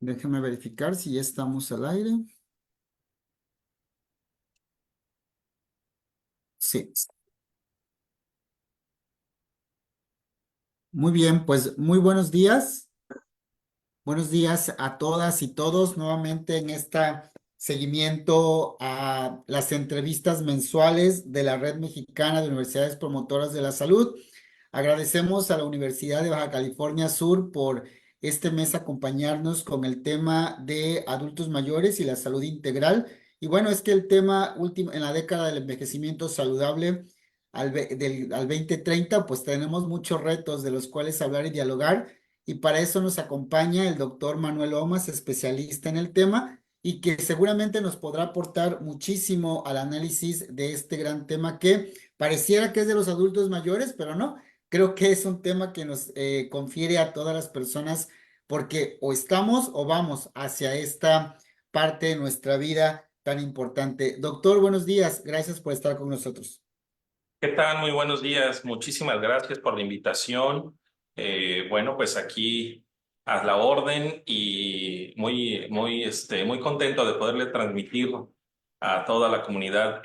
Déjeme verificar si ya estamos al aire. Sí. Muy bien, pues muy buenos días. Buenos días a todas y todos nuevamente en este seguimiento a las entrevistas mensuales de la Red Mexicana de Universidades Promotoras de la Salud. Agradecemos a la Universidad de Baja California Sur por este mes acompañarnos con el tema de adultos mayores y la salud integral. Y bueno, es que el tema último en la década del envejecimiento saludable al 2030, pues tenemos muchos retos de los cuales hablar y dialogar. Y para eso nos acompaña el doctor Manuel Omas, especialista en el tema, y que seguramente nos podrá aportar muchísimo al análisis de este gran tema que pareciera que es de los adultos mayores, pero no. Creo que es un tema que nos confiere a todas las personas porque o estamos o vamos hacia esta parte de nuestra vida tan importante. Doctor, buenos días. Gracias por estar con nosotros. ¿Qué tal? Muy buenos días. Muchísimas gracias por la invitación. Bueno, pues aquí a la orden y muy contento de poderle transmitir a toda la comunidad,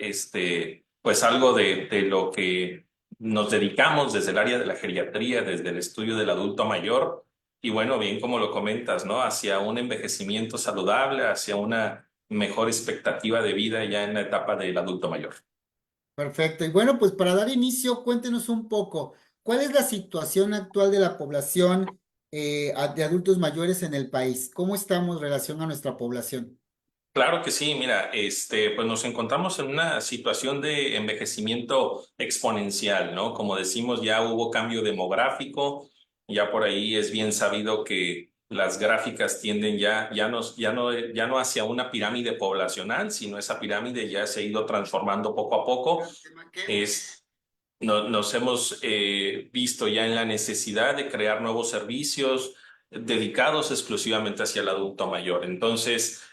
pues algo de lo que nos dedicamos desde el área de la geriatría, desde el estudio del adulto mayor. Y bueno, bien como lo comentas, ¿no? Hacia un envejecimiento saludable, hacia una mejor expectativa de vida ya en la etapa del adulto mayor. Perfecto. Y bueno, pues para dar inicio, cuéntenos un poco, ¿cuál es la situación actual de la población de adultos mayores en el país? ¿Cómo estamos en relación a nuestra población? Claro que sí, mira, pues nos encontramos en una situación de envejecimiento exponencial, ¿no? Como decimos, ya hubo cambio demográfico, ya por ahí es bien sabido que las gráficas tienden ya no hacia una pirámide poblacional, sino esa pirámide ya se ha ido transformando poco a poco. Es, Nos hemos visto ya en la necesidad de crear nuevos servicios dedicados exclusivamente hacia el adulto mayor. Entonces,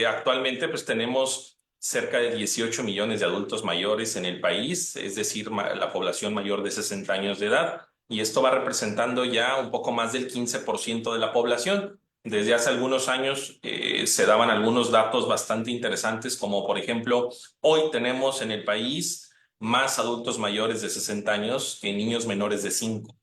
actualmente pues tenemos cerca de 18 millones de adultos mayores en el país, es decir, la población mayor de 60 años de edad, y esto va representando ya un poco más del 15% de la población. Desde hace algunos años se daban algunos datos bastante interesantes, como por ejemplo, hoy tenemos en el país más adultos mayores de 60 años que niños menores de 5.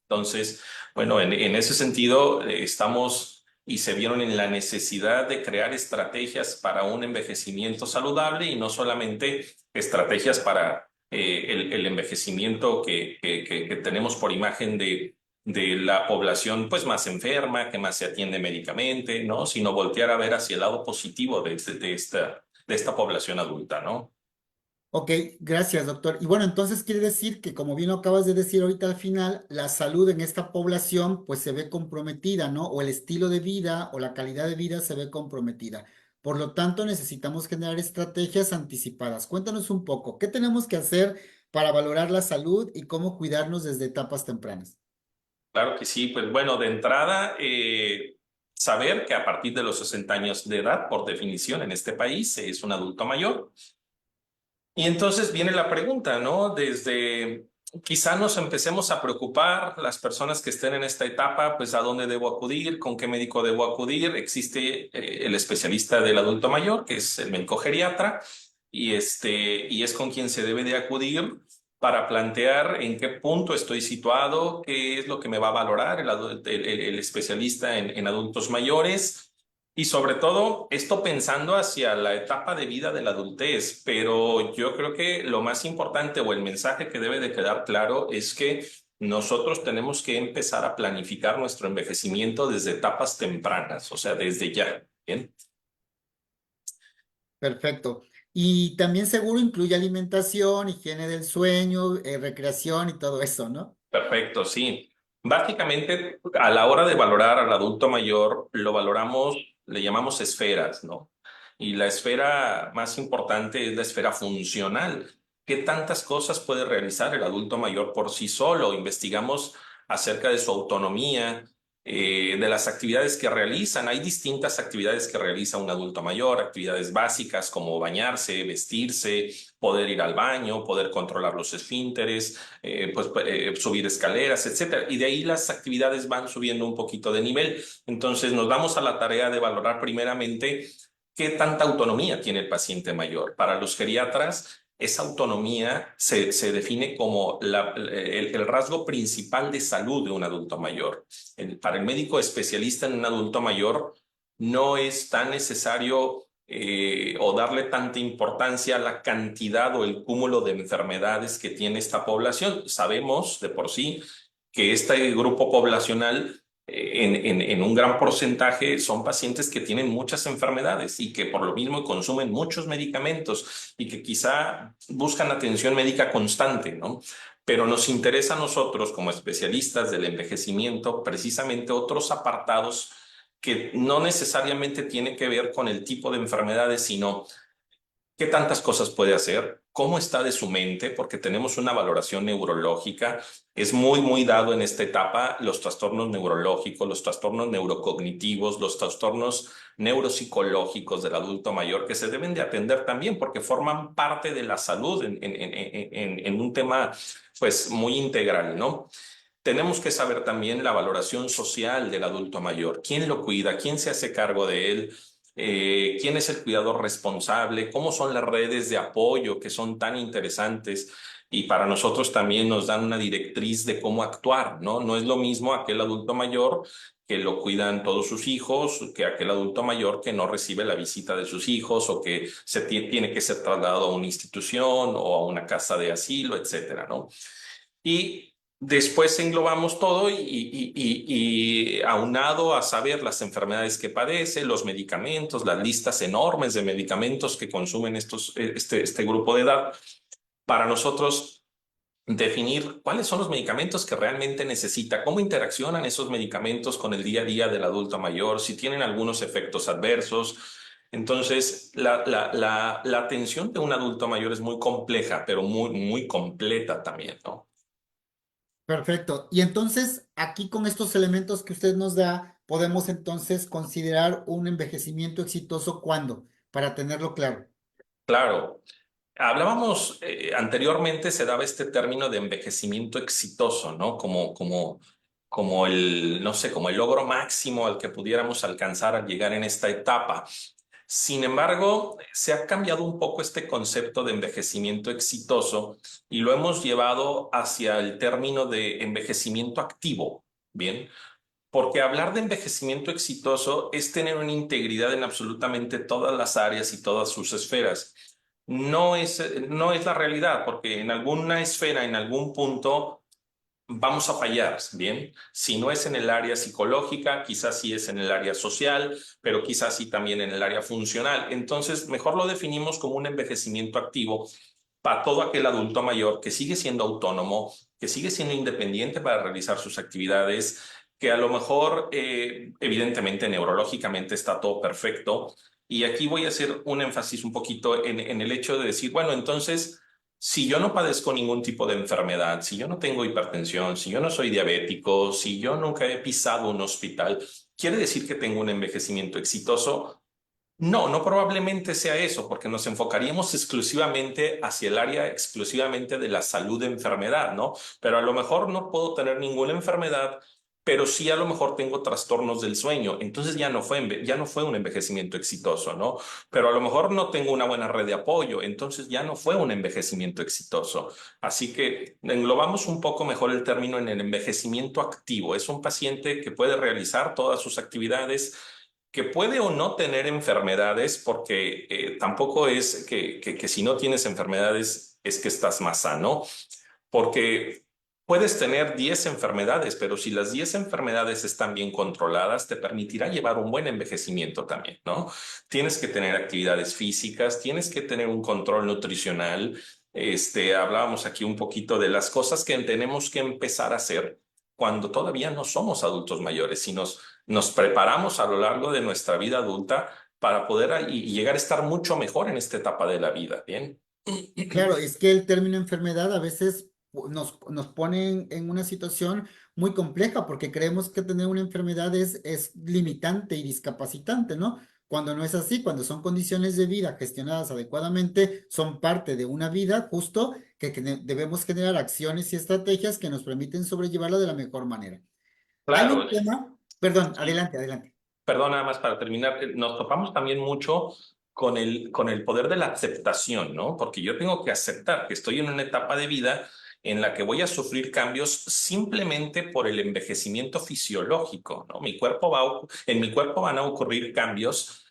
Entonces, bueno, en ese sentido, estamos y se vieron en la necesidad de crear estrategias para un envejecimiento saludable y no solamente estrategias para el envejecimiento que tenemos por imagen de la población pues más enferma, que más se atiende médicamente, ¿no? Sino voltear a ver hacia el lado positivo de esta población adulta, ¿no? Ok, gracias, doctor. Y bueno, entonces quiere decir que, como bien lo acabas de decir ahorita al final, la salud en esta población pues se ve comprometida, ¿no? O el estilo de vida o la calidad de vida se ve comprometida. Por lo tanto, necesitamos generar estrategias anticipadas. Cuéntanos un poco, ¿qué tenemos que hacer para valorar la salud y cómo cuidarnos desde etapas tempranas? Claro que sí, pues bueno, de entrada, saber que a partir de los 60 años de edad, por definición en este país, es un adulto mayor. Y entonces viene la pregunta, ¿no? Desde quizá nos empecemos a preocupar las personas que estén en esta etapa, pues a dónde debo acudir, con qué médico debo acudir. Existe el especialista del adulto mayor, que es el médico geriatra, y es con quien se debe de acudir para plantear en qué punto estoy situado, qué es lo que me va a valorar el especialista en adultos mayores. Y sobre todo, esto pensando hacia la etapa de vida de la adultez, pero yo creo que lo más importante o el mensaje que debe de quedar claro es que nosotros tenemos que empezar a planificar nuestro envejecimiento desde etapas tempranas, o sea, desde ya. ¿Bien? Perfecto. Y también seguro incluye alimentación, higiene del sueño, recreación y todo eso, ¿no? Perfecto, sí. Básicamente, a la hora de valorar al adulto mayor, lo valoramos, le llamamos esferas, ¿no? Y la esfera más importante es la esfera funcional. ¿Qué tantas cosas puede realizar el adulto mayor por sí solo? Investigamos acerca de su autonomía, de las actividades que realizan. Hay distintas actividades que realiza un adulto mayor, actividades básicas como bañarse, vestirse, poder ir al baño, poder controlar los esfínteres, subir escaleras, etcétera. Y de ahí las actividades van subiendo un poquito de nivel. Entonces nos damos a la tarea de valorar primeramente qué tanta autonomía tiene el paciente mayor. Para los geriatras, esa autonomía se define como el rasgo principal de salud de un adulto mayor. Para el médico especialista en un adulto mayor, no es tan necesario o darle tanta importancia a la cantidad o el cúmulo de enfermedades que tiene esta población. Sabemos de por sí que este grupo poblacional en un gran porcentaje son pacientes que tienen muchas enfermedades y que por lo mismo consumen muchos medicamentos y que quizá buscan atención médica constante, ¿no? Pero nos interesa a nosotros como especialistas del envejecimiento precisamente otros apartados que no necesariamente tienen que ver con el tipo de enfermedades, sino qué tantas cosas puede hacer, cómo está de su mente, porque tenemos una valoración neurológica. Es muy dado en esta etapa los trastornos neurológicos, los trastornos neurocognitivos, los trastornos neuropsicológicos del adulto mayor que se deben de atender también porque forman parte de la salud en un tema pues muy integral, ¿no? Tenemos que saber también la valoración social del adulto mayor. ¿Quién lo cuida? ¿Quién se hace cargo de él? ¿Quién es el cuidador responsable? ¿Cómo son las redes de apoyo que son tan interesantes? Y para nosotros también nos dan una directriz de cómo actuar, ¿no? No es lo mismo aquel adulto mayor que lo cuidan todos sus hijos, que aquel adulto mayor que no recibe la visita de sus hijos o que tiene que ser trasladado a una institución o a una casa de asilo, etcétera, ¿no? Y después englobamos todo y aunado a saber las enfermedades que padece, los medicamentos, las listas enormes de medicamentos que consumen este grupo de edad, para nosotros definir cuáles son los medicamentos que realmente necesita, cómo interaccionan esos medicamentos con el día a día del adulto mayor, si tienen algunos efectos adversos. Entonces, la atención de un adulto mayor es muy compleja, pero muy completa también, ¿no? Perfecto. Y entonces, aquí con estos elementos que usted nos da, podemos entonces considerar un envejecimiento exitoso ¿cuándo? Para tenerlo claro. Claro. Hablábamos anteriormente, se daba este término de envejecimiento exitoso, ¿no? Como el, no sé, como el logro máximo al que pudiéramos alcanzar al llegar en esta etapa. Sin embargo, se ha cambiado un poco este concepto de envejecimiento exitoso y lo hemos llevado hacia el término de envejecimiento activo, ¿bien? Porque hablar de envejecimiento exitoso es tener una integridad en absolutamente todas las áreas y todas sus esferas. No es la realidad, porque en alguna esfera, en algún punto, vamos a fallar, ¿bien? Si no es en el área psicológica, quizás sí es en el área social, pero quizás sí también en el área funcional. Entonces, mejor lo definimos como un envejecimiento activo para todo aquel adulto mayor que sigue siendo autónomo, que sigue siendo independiente para realizar sus actividades, que a lo mejor, evidentemente, neurológicamente está todo perfecto. Y aquí voy a hacer un énfasis un poquito en el hecho de decir, bueno, entonces, si yo no padezco ningún tipo de enfermedad, si yo no tengo hipertensión, si yo no soy diabético, si yo nunca he pisado un hospital, ¿quiere decir que tengo un envejecimiento exitoso? No, no probablemente sea eso, porque nos enfocaríamos exclusivamente hacia el área exclusivamente de la salud de enfermedad, ¿no? Pero a lo mejor no puedo tener ninguna enfermedad, pero sí a lo mejor tengo trastornos del sueño. Entonces ya no fue un envejecimiento exitoso, ¿no? Pero a lo mejor no tengo una buena red de apoyo, entonces ya no fue un envejecimiento exitoso. Así que englobamos un poco mejor el término en el envejecimiento activo. Es un paciente que puede realizar todas sus actividades que puede o no tener enfermedades, porque tampoco es que si no tienes enfermedades es que estás más sano, porque puedes tener 10 enfermedades, pero si las 10 enfermedades están bien controladas, te permitirá llevar un buen envejecimiento también, ¿no? Tienes que tener actividades físicas, tienes que tener un control nutricional. Hablábamos aquí un poquito de las cosas que tenemos que empezar a hacer cuando todavía no somos adultos mayores, si nos preparamos a lo largo de nuestra vida adulta para poder y llegar a estar mucho mejor en esta etapa de la vida, ¿bien? Claro, es que el término enfermedad a veces nos ponen en una situación muy compleja porque creemos que tener una enfermedad es limitante y discapacitante, ¿no? Cuando no es así, cuando son condiciones de vida gestionadas adecuadamente, son parte de una vida justo que debemos generar acciones y estrategias que nos permiten sobrellevarla de la mejor manera. Hay Claro, un tema, perdón, sí. adelante, adelante. Perdón, nada más para terminar, nos topamos también mucho con el poder de la aceptación, ¿no? Porque yo tengo que aceptar que estoy en una etapa de vida en la que voy a sufrir cambios simplemente por el envejecimiento fisiológico, ¿no? En mi cuerpo van a ocurrir cambios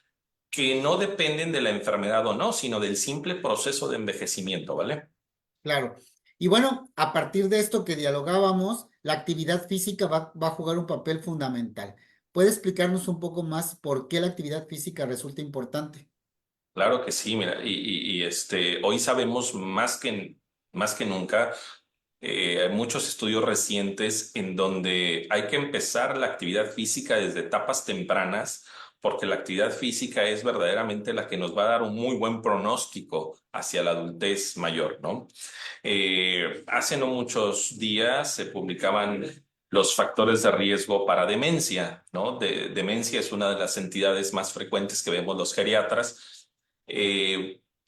que no dependen de la enfermedad o no, sino del simple proceso de envejecimiento, ¿vale? Claro. Y bueno, a partir de esto que dialogábamos, la actividad física va a jugar un papel fundamental. ¿Puede explicarnos un poco más por qué la actividad física resulta importante? Claro que sí, mira, hoy sabemos más que nunca. Hay muchos estudios recientes en donde hay que empezar la actividad física desde etapas tempranas, porque la actividad física es verdaderamente la que nos va a dar un muy buen pronóstico hacia la adultez mayor, ¿no? Hace no muchos días se publicaban los factores de riesgo para demencia, ¿no? Demencia es una de las entidades más frecuentes que vemos los geriatras.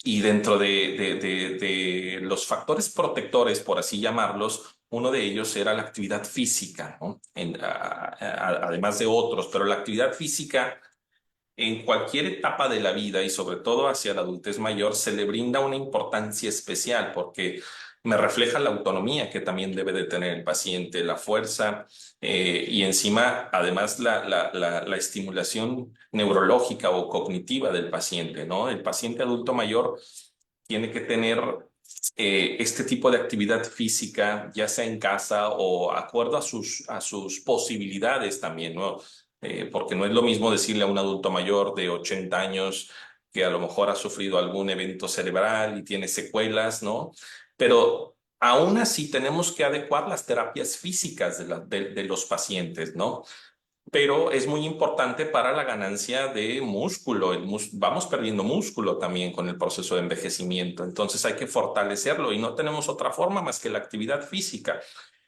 Y dentro de los factores protectores, por así llamarlos, uno de ellos era la actividad física, ¿no? Además de otros, pero la actividad física en cualquier etapa de la vida y sobre todo hacia la adultez mayor se le brinda una importancia especial porque me refleja la autonomía que también debe de tener el paciente, la fuerza y encima además la estimulación neurológica o cognitiva del paciente, ¿no? El paciente adulto mayor tiene que tener este tipo de actividad física, ya sea en casa o acuerdo a sus posibilidades también, ¿no? Porque no es lo mismo decirle a un adulto mayor de 80 años que a lo mejor ha sufrido algún evento cerebral y tiene secuelas, ¿no? Pero aún así tenemos que adecuar las terapias físicas de los pacientes, ¿no? Pero es muy importante para la ganancia de músculo. Vamos perdiendo músculo también con el proceso de envejecimiento, entonces hay que fortalecerlo y no tenemos otra forma más que la actividad física.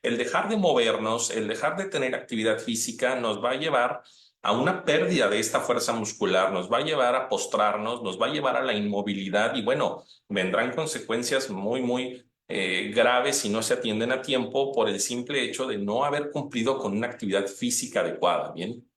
El dejar de movernos, el dejar de tener actividad física nos va a llevar a una pérdida de esta fuerza muscular, nos va a llevar a postrarnos, nos va a llevar a la inmovilidad y bueno, vendrán consecuencias muy graves si no se atienden a tiempo por el simple hecho de no haber cumplido con una actividad física adecuada, ¿bien?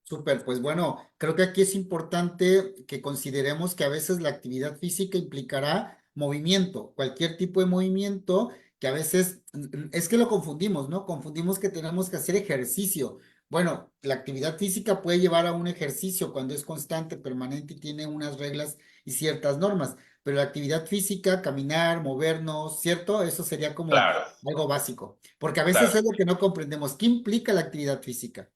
Súper, pues bueno, creo que aquí es importante que consideremos que a veces la actividad física implicará movimiento, cualquier tipo de movimiento que a veces es que lo confundimos, ¿no? Confundimos que tenemos que hacer ejercicio. Bueno, la actividad física puede llevar a un ejercicio cuando es constante, permanente y tiene unas reglas y ciertas normas, pero la actividad física, caminar, movernos, ¿cierto? Eso sería como Claro, algo básico, porque a veces claro. es lo que no comprendemos. ¿Qué implica la actividad física?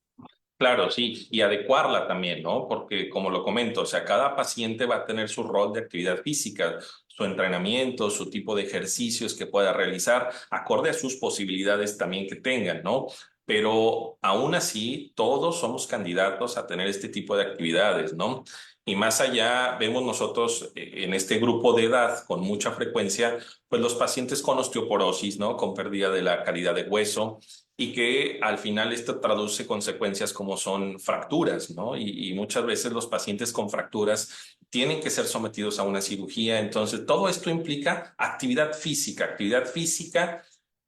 Claro, sí, y adecuarla también, ¿no? Porque como lo comento, o sea, cada paciente va a tener su rol de actividad física, su entrenamiento, su tipo de ejercicios que pueda realizar, acorde a sus posibilidades también que tengan, ¿no? Pero aún así, todos somos candidatos a tener este tipo de actividades, ¿no? Y más allá, vemos nosotros en este grupo de edad con mucha frecuencia, pues los pacientes con osteoporosis, ¿no? Con pérdida de la calidad de hueso y que al final esto traduce consecuencias como son fracturas, ¿no? Y muchas veces los pacientes con fracturas tienen que ser sometidos a una cirugía. Entonces, todo esto implica actividad física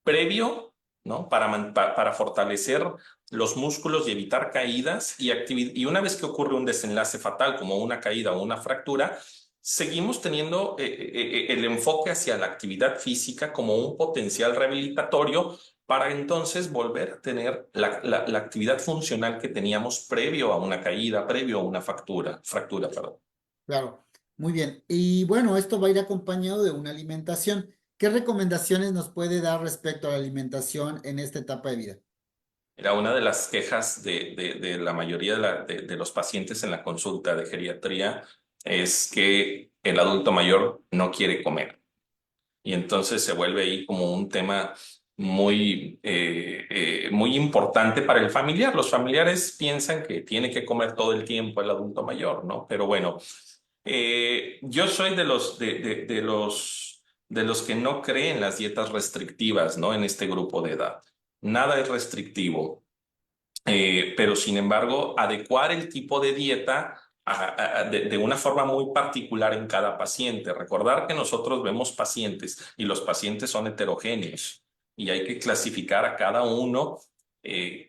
previo, ¿no? Para fortalecer los músculos y evitar caídas y una vez que ocurre un desenlace fatal como una caída o una fractura, seguimos teniendo el enfoque hacia la actividad física como un potencial rehabilitatorio para entonces volver a tener la actividad funcional que teníamos previo a una caída, previo a una fractura, perdón. Claro, muy bien. Y bueno, esto va a ir acompañado de una alimentación. ¿Qué recomendaciones nos puede dar respecto a la alimentación en esta etapa de vida? Era una de las quejas de la mayoría de los pacientes en la consulta de geriatría es que el adulto mayor no quiere comer. Y entonces se vuelve ahí como un tema muy importante para el familiar. Los familiares piensan que tiene que comer todo el tiempo el adulto mayor, ¿no? Pero bueno, yo soy de los de los que no creen las dietas restrictivas, ¿no? En este grupo de edad. Nada es restrictivo. Pero sin embargo, adecuar el tipo de dieta de una forma muy particular en cada paciente. Recordar que nosotros vemos pacientes y los pacientes son heterogéneos y hay que clasificar a cada uno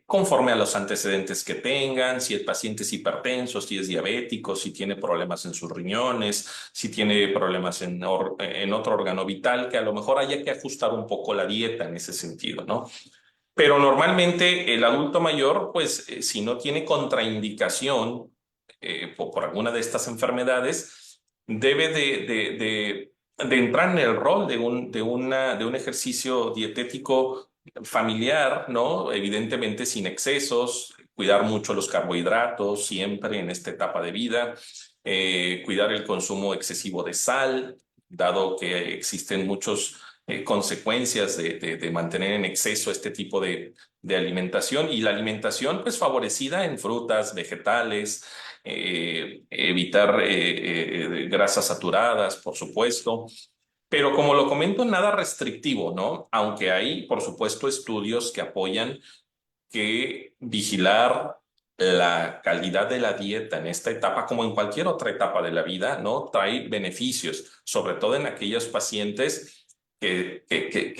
conforme a los antecedentes que tengan, si el paciente es hipertenso, si es diabético, si tiene problemas en sus riñones, si tiene problemas en otro órgano vital, que a lo mejor haya que ajustar un poco la dieta en ese sentido, ¿no? Pero normalmente el adulto mayor, pues si no tiene contraindicación por alguna de estas enfermedades, debe de entrar en el rol de un ejercicio dietético familiar, ¿no? Evidentemente sin excesos, cuidar mucho los carbohidratos siempre en esta etapa de vida, cuidar el consumo excesivo de sal, dado que existen muchos consecuencias de mantener en exceso este tipo de alimentación y la alimentación pues favorecida en frutas, vegetales, evitar grasas saturadas, por supuesto. Pero como lo comento, nada restrictivo, ¿no? Aunque hay, por supuesto, estudios que apoyan que vigilar la calidad de la dieta en esta etapa, como en cualquier otra etapa de la vida, ¿no? Trae beneficios, sobre todo en aquellos pacientes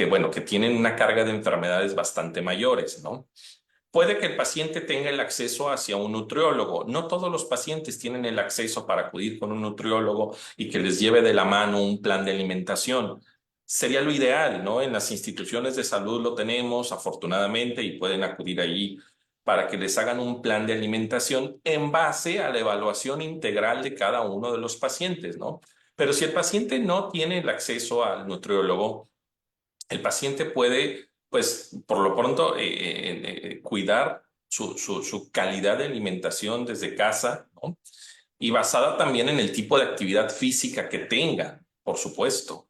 bueno, que tienen una carga de enfermedades bastante mayores, ¿no? Puede que el paciente tenga el acceso hacia un nutriólogo. No todos los pacientes tienen el acceso para acudir con un nutriólogo y que les lleve de la mano un plan de alimentación. Sería lo ideal, ¿no? En las instituciones de salud lo tenemos, afortunadamente, y pueden acudir allí para que les hagan un plan de alimentación en base a la evaluación integral de cada uno de los pacientes, ¿no? Pero si el paciente no tiene el acceso al nutriólogo, el paciente puede, pues, por lo pronto, cuidar su calidad de alimentación desde casa, ¿no? Y basada también en el tipo de actividad física que tenga, por supuesto.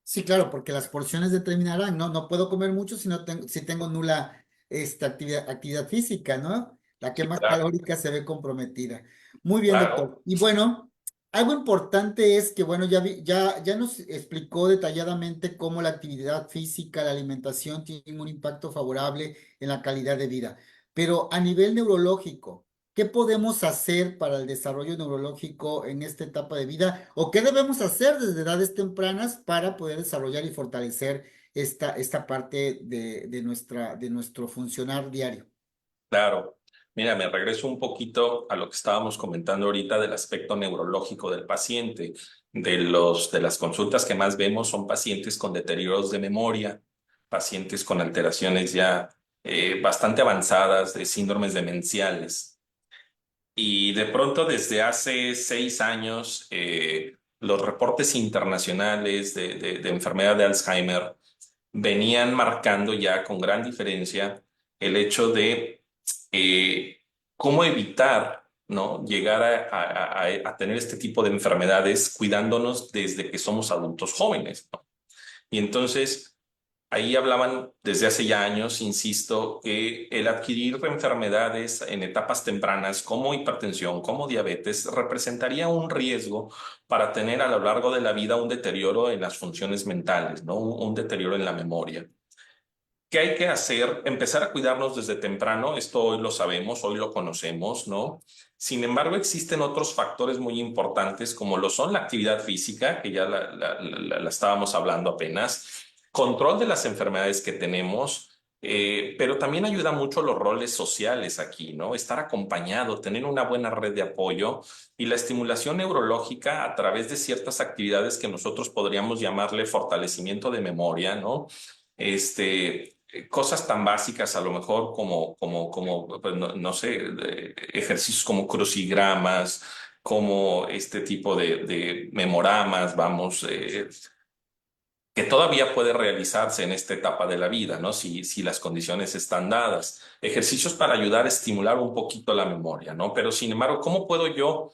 Sí, claro, porque las porciones determinarán, ¿no? No puedo comer mucho si tengo nula actividad física, ¿no? La Sí, quema claro, calórica se ve comprometida. Muy bien, claro. doctor. Y bueno, algo importante es que, bueno, ya nos explicó detalladamente cómo la actividad física, la alimentación tienen un impacto favorable en la calidad de vida. Pero a nivel neurológico, ¿qué podemos hacer para el desarrollo neurológico en esta etapa de vida? ¿O qué debemos hacer desde edades tempranas para poder desarrollar y fortalecer esta parte de nuestro funcionar diario? Claro. Mira, me regreso un poquito a lo que estábamos comentando ahorita del aspecto neurológico del paciente. De las consultas que más vemos son pacientes con deterioros de memoria, pacientes con alteraciones ya bastante avanzadas de síndromes demenciales. Y de pronto, desde hace 6 años, los reportes internacionales de enfermedad de Alzheimer venían marcando ya con gran diferencia el hecho de eh, cómo evitar, ¿no? Llegar a tener este tipo de enfermedades cuidándonos desde que somos adultos jóvenes, ¿no? Y entonces ahí hablaban desde hace ya años, insisto, que el adquirir enfermedades en etapas tempranas como hipertensión, como diabetes, representaría un riesgo para tener a lo largo de la vida un deterioro en las funciones mentales, ¿no? Un deterioro en la memoria. ¿Qué hay que hacer? Empezar a cuidarnos desde temprano. Esto hoy lo sabemos, hoy lo conocemos, ¿no? Sin embargo, existen otros factores muy importantes como lo son la actividad física, que ya la estábamos hablando apenas, control de las enfermedades que tenemos, pero también ayuda mucho los roles sociales aquí, ¿no? Estar acompañado, tener una buena red de apoyo y la estimulación neurológica a través de ciertas actividades que nosotros podríamos llamarle fortalecimiento de memoria, ¿no? Cosas tan básicas a lo mejor pues, no, no sé, ejercicios como crucigramas, como este tipo de memoramas, vamos, que todavía puede realizarse en esta etapa de la vida, ¿no? Si las condiciones están dadas. Ejercicios para ayudar a estimular un poquito la memoria, ¿no? Pero sin embargo, ¿cómo puedo yo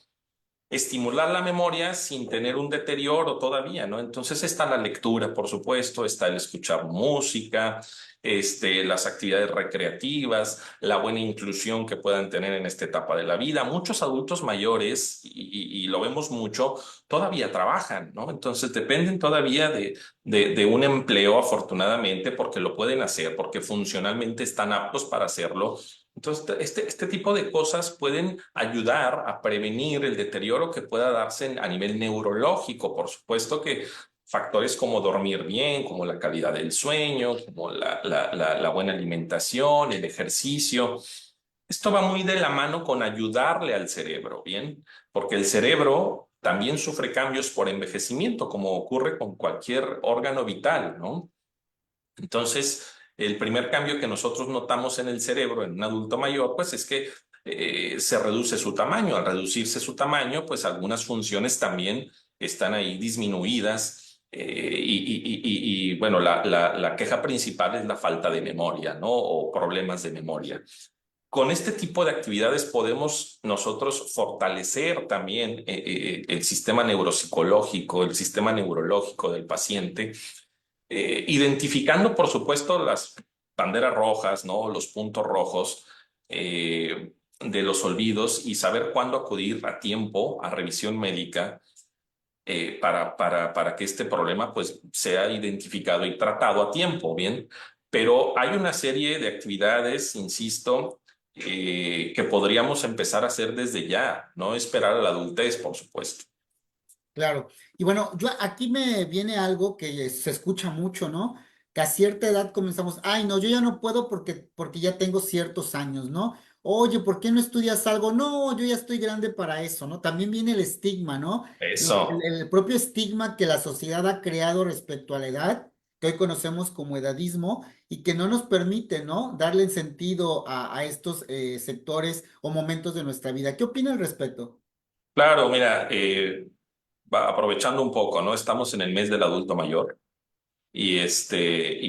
estimular la memoria sin tener un deterioro todavía, ¿no? Entonces está la lectura, por supuesto, está el escuchar música, las actividades recreativas, la buena inclusión que puedan tener en esta etapa de la vida. Muchos adultos mayores, y lo vemos mucho, todavía trabajan, ¿no? Entonces dependen todavía de un empleo, afortunadamente, porque lo pueden hacer, porque funcionalmente están aptos para hacerlo. Entonces, este tipo de cosas pueden ayudar a prevenir el deterioro que pueda darse a nivel neurológico. Por supuesto que factores como dormir bien, como la calidad del sueño, como la buena alimentación, el ejercicio. Esto va muy de la mano con ayudarle al cerebro, ¿bien? Porque el cerebro también sufre cambios por envejecimiento, como ocurre con cualquier órgano vital, ¿no? Entonces, el primer cambio que nosotros notamos en el cerebro en un adulto mayor, pues es que se reduce su tamaño. Al reducirse su tamaño, pues algunas funciones también están ahí disminuidas. Bueno, la queja principal es la falta de memoria, ¿no? O problemas de memoria. Con este tipo de actividades podemos nosotros fortalecer también el sistema neuropsicológico, el sistema neurológico del paciente, identificando, por supuesto, las banderas rojas, ¿no? Los puntos rojos de los olvidos y saber cuándo acudir a tiempo a revisión médica para que este problema pues sea identificado y tratado a tiempo, ¿bien? Pero hay una serie de actividades, insisto, que podríamos empezar a hacer desde ya, no esperar a la adultez, por supuesto. Claro. Y bueno, yo aquí me viene algo que se escucha mucho, ¿no? Que a cierta edad comenzamos, ay, no, yo ya no puedo porque ya tengo ciertos años, ¿no? Oye, ¿por qué no estudias algo? No, yo ya estoy grande para eso, ¿no? También viene el estigma, ¿no? Eso. El propio estigma que la sociedad ha creado respecto a la edad, que hoy conocemos como edadismo, y que no nos permite, ¿no? Darle sentido a estos sectores o momentos de nuestra vida. ¿Qué opina al respecto? Claro, mira, aprovechando un poco, ¿no? Estamos en el mes del adulto mayor. Y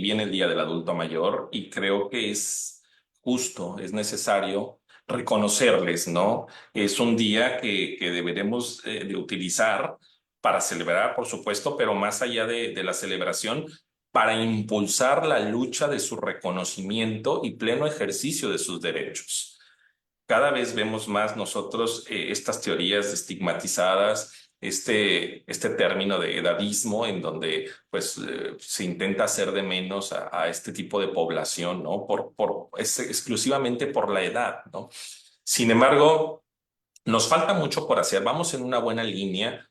viene el Día del Adulto Mayor y creo que es justo, es necesario reconocerles, ¿no? Es un día que deberemos de utilizar para celebrar, por supuesto, pero más allá de la celebración, para impulsar la lucha de su reconocimiento y pleno ejercicio de sus derechos. Cada vez vemos más nosotros estas teorías estigmatizadas, este término de edadismo en donde pues se intenta hacer de menos a este tipo de población, ¿no? Es exclusivamente por la edad, ¿no? Sin embargo, nos falta mucho por hacer. Vamos en una buena línea.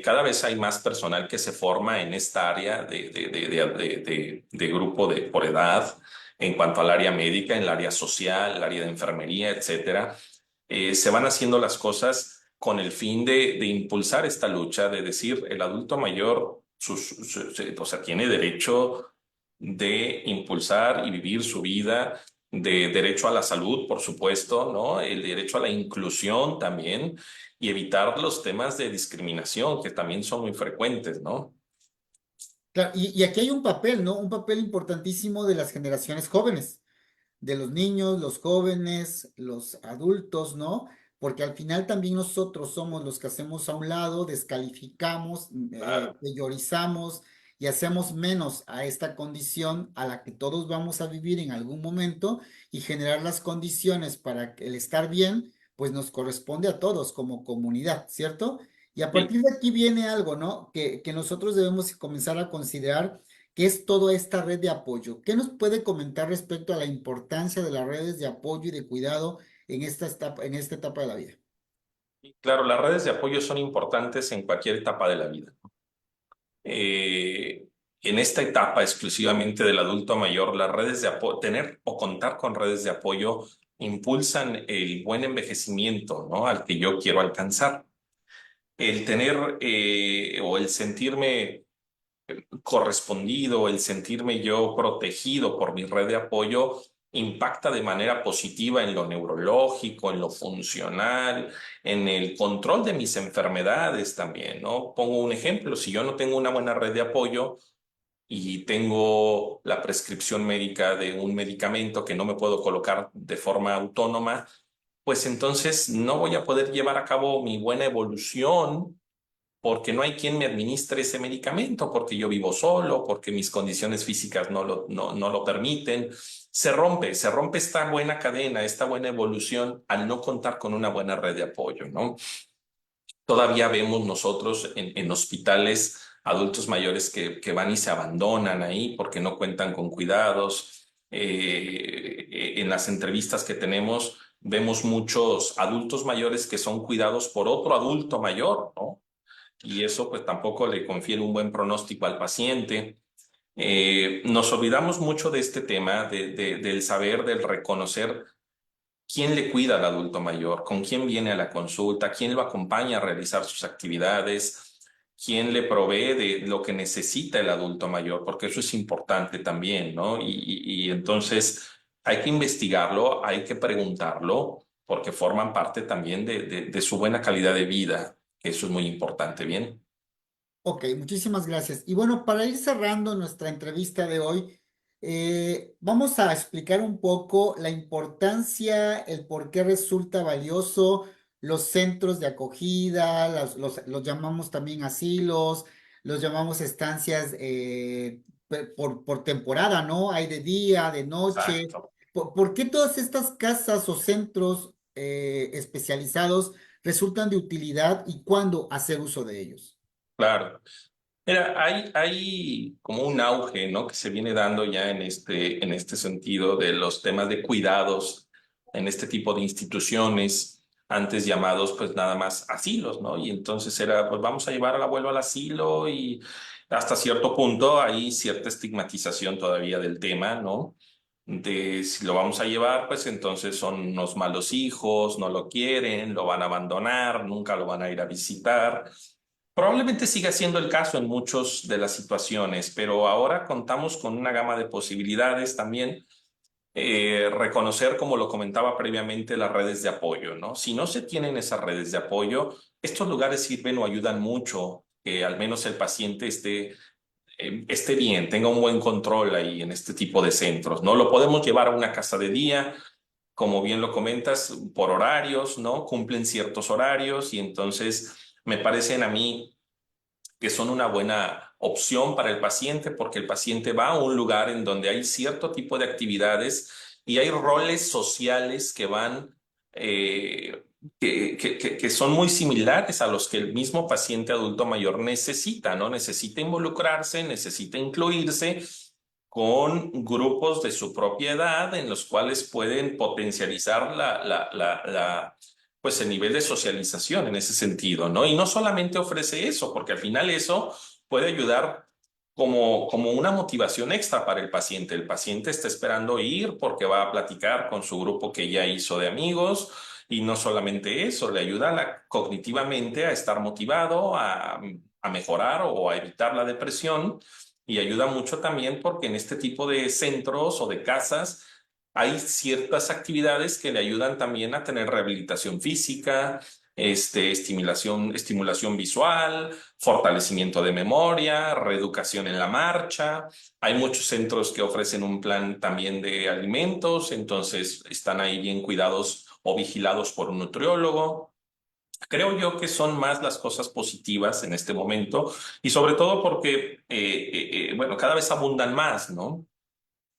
Cada vez hay más personal que se forma en esta área de grupo por edad, en cuanto al área médica, en el área social, el área de enfermería, etcétera. Se van haciendo las cosas con el fin de impulsar esta lucha, de decir, el adulto mayor, o sea, tiene derecho de impulsar y vivir su vida, de derecho a la salud, por supuesto, ¿no? El derecho a la inclusión también y evitar los temas de discriminación que también son muy frecuentes, ¿no? Claro, y aquí hay un papel, ¿no? Un papel importantísimo de las generaciones jóvenes, de los niños, los jóvenes, los adultos, ¿no? Porque al final también nosotros somos los que hacemos a un lado, descalificamos, Claro. peyorizamos y hacemos menos a esta condición a la que todos vamos a vivir en algún momento y generar las condiciones para que el estar bien, pues nos corresponde a todos como comunidad, ¿cierto? Y a Sí. partir de aquí viene algo, ¿no? Que nosotros debemos comenzar a considerar que es toda esta red de apoyo. ¿Qué nos puede comentar respecto a la importancia de las redes de apoyo y de cuidado en esta etapa de la vida? Claro, las redes de apoyo son importantes en cualquier etapa de la vida. Eh, en esta etapa exclusivamente del adulto mayor, las redes de apoyo, tener o contar con redes de apoyo impulsan el buen envejecimiento, ¿no? Al que yo quiero alcanzar. El tener o el sentirme correspondido, el sentirme yo protegido por mi red de apoyo, impacta de manera positiva en lo neurológico, en lo funcional, en el control de mis enfermedades también, ¿no? Pongo un ejemplo, si yo no tengo una buena red de apoyo y tengo la prescripción médica de un medicamento que no me puedo colocar de forma autónoma, pues entonces no voy a poder llevar a cabo mi buena evolución porque no hay quien me administre ese medicamento, porque yo vivo solo, porque mis condiciones físicas no lo permiten. Se rompe esta buena cadena, esta buena evolución al no contar con una buena red de apoyo, ¿no? Todavía vemos nosotros en hospitales adultos mayores que van y se abandonan ahí porque no cuentan con cuidados. En las entrevistas que tenemos, vemos muchos adultos mayores que son cuidados por otro adulto mayor, ¿no? Y eso pues tampoco le confiere un buen pronóstico al paciente. Nos olvidamos mucho de este tema, del saber, del reconocer quién le cuida al adulto mayor, con quién viene a la consulta, quién lo acompaña a realizar sus actividades, quién le provee de lo que necesita el adulto mayor, porque eso es importante también, ¿no? Y entonces hay que investigarlo, hay que preguntarlo, porque forman parte también de su buena calidad de vida. Eso es muy importante, ¿bien? Ok, muchísimas gracias. Y bueno, para ir cerrando nuestra entrevista de hoy, vamos a explicar un poco la importancia, el por qué resulta valioso los centros de acogida, los llamamos también asilos, los llamamos estancias por temporada, ¿no? Hay de día, de noche. Exacto. ¿Por qué todas estas casas o centros especializados resultan de utilidad y cuándo hacer uso de ellos? Claro. Mira, hay como un auge, ¿no? Que se viene dando ya en este sentido de los temas de cuidados en este tipo de instituciones, antes llamados pues nada más asilos, ¿no? Y entonces era, pues vamos a llevar al abuelo al asilo y hasta cierto punto hay cierta estigmatización todavía del tema, ¿no? De si lo vamos a llevar, pues entonces son unos malos hijos, no lo quieren, lo van a abandonar, nunca lo van a ir a visitar. Probablemente siga siendo el caso en muchas de las situaciones, pero ahora contamos con una gama de posibilidades también. Reconocer, como lo comentaba previamente, las redes de apoyo, ¿no? Si no se tienen esas redes de apoyo, estos lugares sirven o ayudan mucho que al menos el paciente esté bien, tenga un buen control ahí en este tipo de centros, ¿no? Lo podemos llevar a una casa de día, como bien lo comentas, por horarios, ¿no? Cumplen ciertos horarios y entonces me parecen a mí que son una buena opción para el paciente porque el paciente va a un lugar en donde hay cierto tipo de actividades y hay roles sociales que van, que son muy similares a los que el mismo paciente adulto mayor necesita, ¿no? Necesita involucrarse, necesita incluirse con grupos de su propia edad en los cuales pueden potencializar pues el nivel de socialización en ese sentido, ¿no? Y no solamente ofrece eso, porque al final eso puede ayudar como una motivación extra para el paciente. El paciente está esperando ir porque va a platicar con su grupo que ya hizo de amigos. Y no solamente eso, le ayuda cognitivamente a estar motivado, a mejorar o a evitar la depresión y ayuda mucho también porque en este tipo de centros o de casas hay ciertas actividades que le ayudan también a tener rehabilitación física, estimulación visual, fortalecimiento de memoria, reeducación en la marcha. Hay muchos centros que ofrecen un plan también de alimentos, entonces están ahí bien cuidados o vigilados por un nutriólogo. Creo yo que son más las cosas positivas en este momento y sobre todo porque, bueno, cada vez abundan más, ¿no?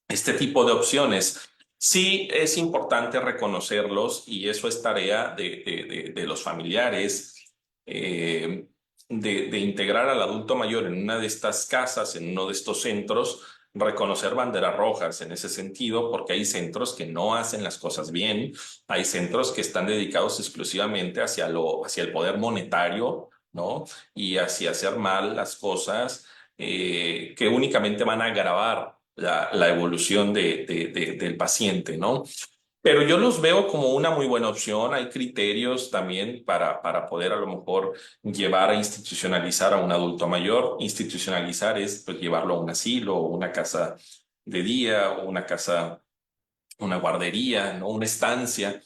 Este tipo de opciones. Sí es importante reconocerlos y eso es tarea de los familiares, eh, de integrar al adulto mayor en una de estas casas, en uno de estos centros, reconocer banderas rojas en ese sentido, porque hay centros que no hacen las cosas bien, hay centros que están dedicados exclusivamente hacia el poder monetario, ¿no? Y hacia hacer mal las cosas que únicamente van a agravar la evolución del paciente, ¿no? Pero yo los veo como una muy buena opción. Hay criterios también para poder a lo mejor llevar a institucionalizar a un adulto mayor. Institucionalizar es pues, llevarlo a un asilo o una casa de día o una casa, una guardería, ¿no? Una estancia.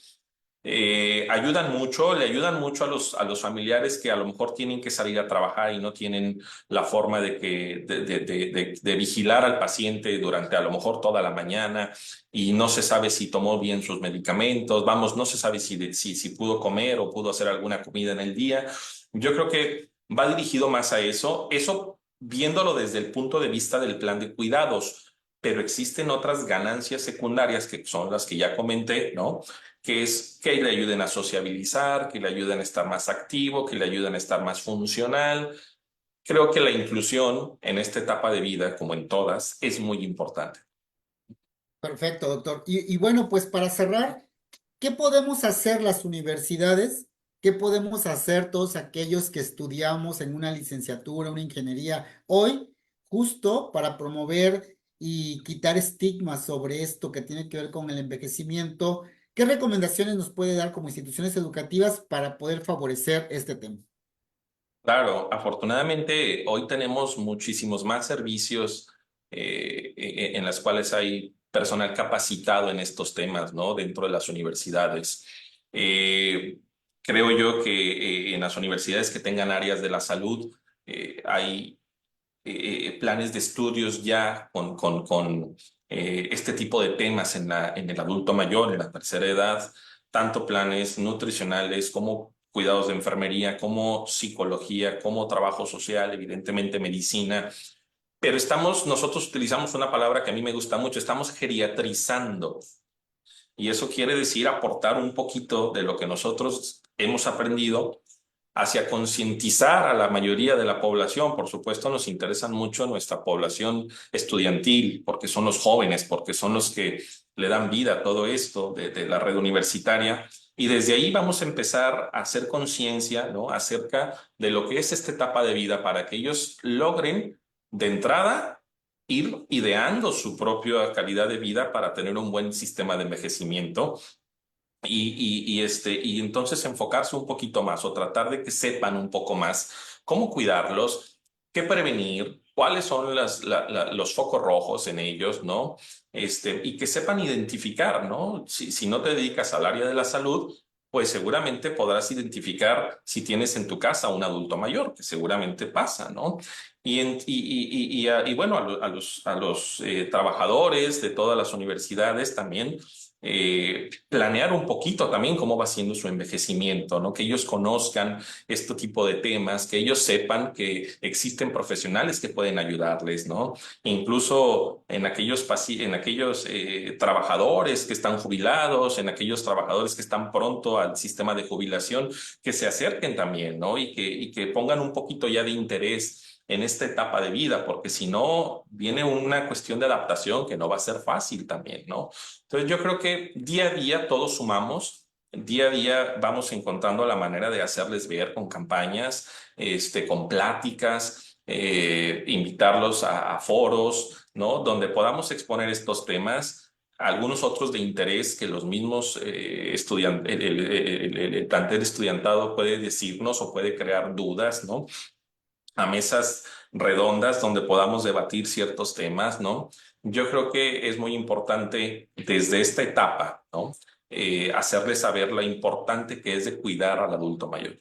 Ayudan mucho, le ayudan mucho a los familiares que a lo mejor tienen que salir a trabajar y no tienen la forma de vigilar al paciente durante a lo mejor toda la mañana y no se sabe si tomó bien sus medicamentos, vamos, no se sabe si pudo comer o pudo hacer alguna comida en el día. Yo creo que va dirigido más a eso viéndolo desde el punto de vista del plan de cuidados, pero existen otras ganancias secundarias que son las que ya comenté, ¿no? Que es que le ayuden a sociabilizar, que le ayuden a estar más activo, que le ayuden a estar más funcional. Creo que la inclusión en esta etapa de vida, como en todas, es muy importante. Perfecto, doctor. Y bueno, pues para cerrar, ¿qué podemos hacer las universidades? ¿Qué podemos hacer todos aquellos que estudiamos en una licenciatura, una ingeniería hoy, justo para promover y quitar estigmas sobre esto que tiene que ver con el envejecimiento? ¿Qué recomendaciones nos puede dar como instituciones educativas para poder favorecer este tema? Claro, afortunadamente hoy tenemos muchísimos más servicios en las cuales hay personal capacitado en estos temas, ¿no? Dentro de las universidades. Eh, Creo yo que en las universidades que tengan áreas de la salud hay planes de estudios ya con este tipo de temas en el adulto mayor, en la tercera edad, tanto planes nutricionales como cuidados de enfermería, como psicología, como trabajo social, evidentemente medicina. Pero nosotros utilizamos una palabra que a mí me gusta mucho, estamos geriatrizando. Y eso quiere decir aportar un poquito de lo que nosotros hemos aprendido hacia concientizar a la mayoría de la población. Por supuesto, nos interesan mucho nuestra población estudiantil, porque son los jóvenes, porque son los que le dan vida a todo esto de la red universitaria. Y desde ahí vamos a empezar a hacer conciencia, ¿no? Acerca de lo que es esta etapa de vida para que ellos logren de entrada ir ideando su propia calidad de vida para tener un buen sistema de envejecimiento y entonces enfocarse un poquito más o tratar de que sepan un poco más cómo cuidarlos, qué prevenir, cuáles son los focos rojos en ellos, ¿no? Y que sepan identificar, ¿no? Si no te dedicas al área de la salud, pues seguramente podrás identificar si tienes en tu casa un adulto mayor, que seguramente pasa, ¿no? Y bueno, a los trabajadores de todas las universidades también planear un poquito también cómo va siendo su envejecimiento, ¿no? Que ellos conozcan este tipo de temas, que ellos sepan que existen profesionales que pueden ayudarles, ¿no? Incluso en aquellos trabajadores que están jubilados, en aquellos trabajadores que están pronto al sistema de jubilación, que se acerquen también, ¿no? Y que pongan un poquito ya de interés en esta etapa de vida, porque si no, viene una cuestión de adaptación que no va a ser fácil también, ¿no? Entonces yo creo que día a día todos sumamos, día a día vamos encontrando la manera de hacerles ver con campañas, con pláticas, invitarlos a foros, ¿no? Donde podamos exponer estos temas, algunos otros de interés que los mismos estudiantes, el plantel estudiantado puede decirnos o puede crear dudas, ¿no? A mesas redondas donde podamos debatir ciertos temas, ¿no? Yo creo que es muy importante desde esta etapa, ¿no? Hacerles saber la importante que es de cuidar al adulto mayor.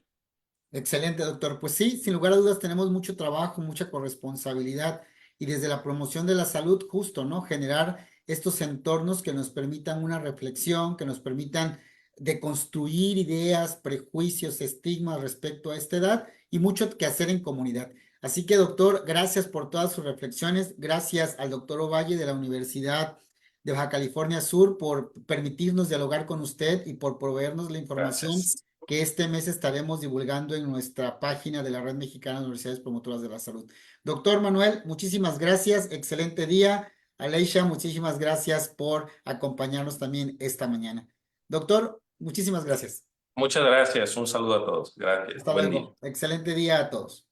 Excelente, doctor. Pues sí, sin lugar a dudas tenemos mucho trabajo, mucha corresponsabilidad y desde la promoción de la salud, justo, ¿no? Generar estos entornos que nos permitan una reflexión, que nos permitan deconstruir ideas, prejuicios, estigmas respecto a esta edad y mucho que hacer en comunidad. Así que, doctor, gracias por todas sus reflexiones. Gracias al doctor Ovalle de la Universidad de Baja California Sur por permitirnos dialogar con usted y por proveernos la información Gracias. que este mes estaremos divulgando en nuestra página de la Red Mexicana de Universidades Promotoras de la Salud. Doctor Manuel, muchísimas gracias, excelente día. Aleisha, muchísimas gracias por acompañarnos también esta mañana. Doctor, muchísimas gracias. Muchas gracias. Un saludo a todos. Gracias. Hasta Buen día. luego. Excelente día a todos.